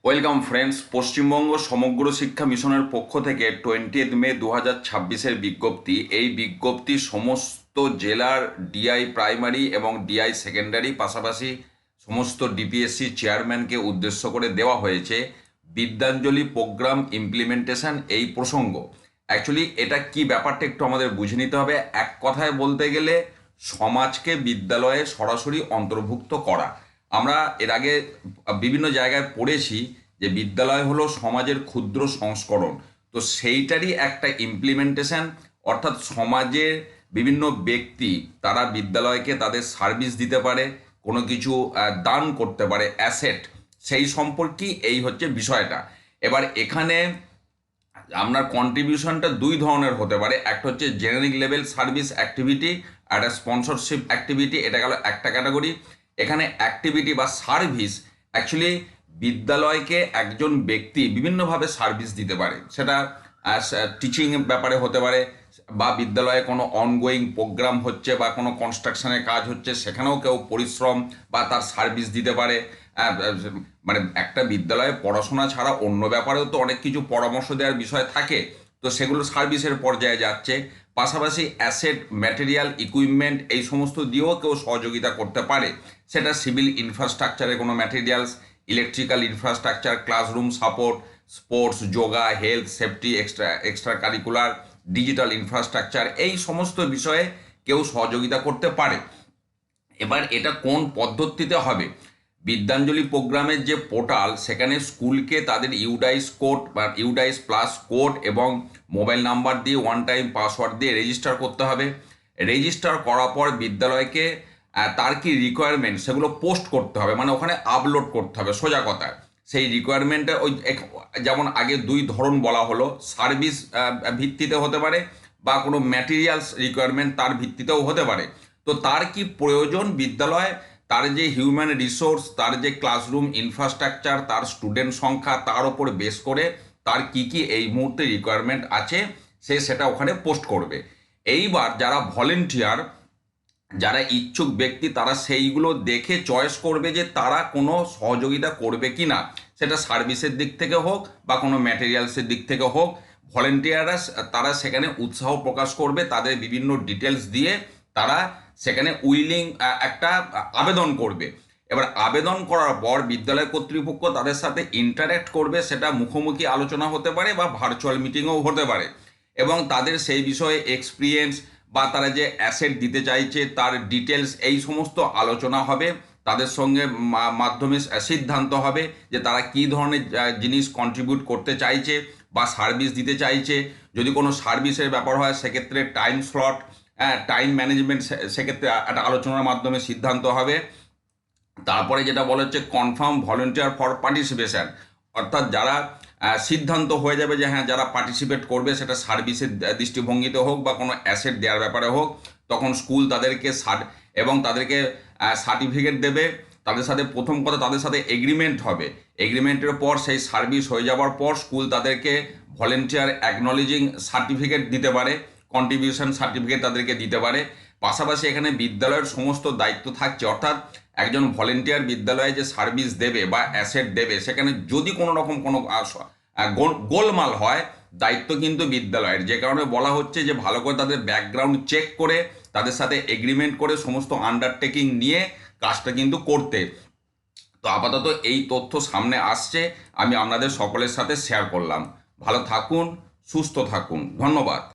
Welcome friends. Paschimbanga সমগ্র শিক্ষা মিশনের পক্ষ থেকে 20 মে 2026 বিজ্ঞপ্তি। এই বিজ্ঞপ্তি সমস্ত জেলার ডিআই প্রাইমারি এবং ডিআই সেকেন্ডারি পাশাপাশি সমস্ত ডিপিএসসি চেয়ারম্যানকে উদ্দেশ্য করে দেওয়া হয়েছে। বিদ্যাঞ্জলি প্রোগ্রাম ইমপ্লিমেন্টেশন এই প্রসঙ্গ। অ্যাকচুয়ালি এটা কি ব্যাপারটা একটু আমাদের বুঝে নিতে হবে। এক কথায় বলতে গেলে সমাজকে বিদ্যালয়ে সরাসরি অন্তর্ভুক্ত করা। আমরা এর আগে বিভিন্ন জায়গায় পড়েছি যে বিদ্যালয় হলো সমাজের ক্ষুদ্র সংস্করণ। তো সেইটারই একটা ইমপ্লিমেন্টেশন, অর্থাৎ সমাজের বিভিন্ন ব্যক্তি তারা বিদ্যালয়কে তাদের সার্ভিস দিতে পারে, কোনো কিছু দান করতে পারে, অ্যাসেট, সেই সম্পর্কেই এই হচ্ছে বিষয়টা। এবার এখানে আপনার কন্ট্রিবিউশনটা দুই ধরনের হতে পারে। একটা হচ্ছে জেনারিক লেভেল সার্ভিস অ্যাক্টিভিটি আর একটা স্পন্সরশিপ অ্যাক্টিভিটি। এটা গেল একটা ক্যাটাগরি। এখানে অ্যাক্টিভিটি বা সার্ভিস অ্যাকচুয়ালি বিদ্যালয়কে একজন ব্যক্তি বিভিন্নভাবে সার্ভিস দিতে পারে। সেটা টিচিং ব্যাপারে হতে পারে, বা বিদ্যালয়ে কোনো অনগোয়িং প্রোগ্রাম হচ্ছে বা কোনো কনস্ট্রাকশনের কাজ হচ্ছে, সেখানেও কেউ পরিশ্রম বা তার সার্ভিস দিতে পারে। মানে একটা বিদ্যালয়ে পড়াশোনা ছাড়া অন্য ব্যাপারেও তো অনেক কিছু পরামর্শ দেওয়ার বিষয় থাকে, তো সেগুলো সার্ভিসের পর্যায়ে যাচ্ছে। পাশাপাশি অ্যাসেট, ম্যাটেরিয়াল, ইকুইপমেন্ট এই সমস্ত দিয়েও কেউ সহযোগিতা করতে পারে। সেটা সিভিল ইনফ্রাস্ট্রাকচারে কোনো materials, electrical infrastructure, classroom support, sports, yoga, health, safety, extra curricular, digital infrastructure, এই সমস্ত বিষয়ে কেউ সহযোগিতা করতে পারে। এবার এটা কোন পদ্ধতিতে হবে? বিদ্যাঞ্জলি প্রোগ্রামের যে পোর্টাল, সেখানে স্কুলকে তাদের ইউডাইস কোড বা ইউডাইস প্লাস কোড এবং মোবাইল নাম্বার দিয়ে ওয়ান টাইম পাসওয়ার্ড দিয়ে রেজিস্টার করতে হবে। রেজিস্টার করার পর বিদ্যালয়কে তার কি রিকোয়ারমেন্ট সেগুলো পোস্ট করতে হবে, মানে ওখানে আপলোড করতে হবে সোজা কথা। সেই রিকোয়ারমেন্টে ওই যেমন আগে দুই ধরন বলা হলো, সার্ভিস ভিত্তিতে হতে পারে বা কোনো ম্যাটেরিয়ালস রিকোয়ারমেন্ট তার ভিত্তিতেও হতে পারে। তো তার কি প্রয়োজন বিদ্যালয়, তার যে হিউম্যান রিসোর্স, তার যে ক্লাসরুম ইনফ্রাস্ট্রাকচার, তার স্টুডেন্ট সংখ্যা, তার ওপর বেস করে তার কি কি এই মুহূর্তে রিকোয়ারমেন্ট আছে সে সেটা ওখানে পোস্ট করবে। এইবার যারা ভলেন্টিয়ার, যারা ইচ্ছুক ব্যক্তি, তারা সেইগুলো দেখে চয়েস করবে যে তারা কোনো সহযোগিতা করবে কি না, সেটা সার্ভিসের দিক থেকে হোক বা কোনো ম্যাটেরিয়ালসের দিক থেকে হোক। ভলেন্টিয়াররা তারা সেখানে উৎসাহ প্রকাশ করবে, তাদের বিভিন্ন ডিটেলস দিয়ে তারা সেখানে উইলিং একটা আবেদন করবে। এবার আবেদন করার পর বিদ্যালয় কর্তৃপক্ষ তাদের সাথে ইন্টারঅ্যাক্ট করবে, সেটা মুখোমুখি আলোচনা হতে পারে বা ভার্চুয়াল মিটিংও হতে পারে, এবং তাদের সেই বিষয়ে এক্সপিরিয়েন্স বা তারা যে অ্যাসেট দিতে চাইছে তার ডিটেলস এই সমস্ত আলোচনা হবে। তাদের সঙ্গে মাধ্যমে সিদ্ধান্ত হবে যে তারা কী ধরনের জিনিস কন্ট্রিবিউট করতে চাইছে বা সার্ভিস দিতে চাইছে। যদি কোনো সার্ভিসের ব্যাপার হয় সেক্ষেত্রে টাইম স্লট, টাইম ম্যানেজমেন্ট, সেক্ষেত্রে একটা আলোচনার মাধ্যমে সিদ্ধান্ত হবে। তারপরে যেটা বলা হচ্ছে কনফার্ম ভলেন্টিয়ার ফর পার্টিসিপেশন, অর্থাৎ যারা সিদ্ধান্ত হয়ে যাবে যে হ্যাঁ যারা পার্টিসিপেট করবে, সেটা সার্ভিসের দৃষ্টিভঙ্গিতে হোক বা কোনো অ্যাসেট দেওয়ার ব্যাপারে হোক, তখন স্কুল তাদেরকে এবং তাদেরকে সার্টিফিকেট দেবে। তাদের সাথে প্রথম কথা তাদের সাথে এগ্রিমেন্ট হবে। এগ্রিমেন্টের পর সেই সার্ভিস হয়ে যাওয়ার পর স্কুল তাদেরকে ভলেন্টিয়ার অ্যাকনলেজিং সার্টিফিকেট দিতে পারে, কন্ট্রিবিউশন সার্টিফিকেট তাদেরকে দিতে পারে। পাশাপাশি এখানে বিদ্যালয়ের সমস্ত দায়িত্ব থাকছে, অর্থাৎ একজন ভলেন্টিয়ার বিদ্যালয়ে যে সার্ভিস দেবে বা অ্যাসেট দেবে, সেখানে যদি কোনো রকম কোনো গোলমাল হয়, দায়িত্ব কিন্তু বিদ্যালয়ের। যে কারণে বলা হচ্ছে যে ভালো করে তাদের ব্যাকগ্রাউন্ড চেক করে তাদের সাথে এগ্রিমেন্ট করে সমস্ত আন্ডারটেকিং নিয়ে কাজটা কিন্তু করতে। তো আপাতত এই তথ্য সামনে আসছে, আমি আপনাদের সকলের সাথে শেয়ার করলাম। ভালো থাকুন, সুস্থ থাকুন, ধন্যবাদ।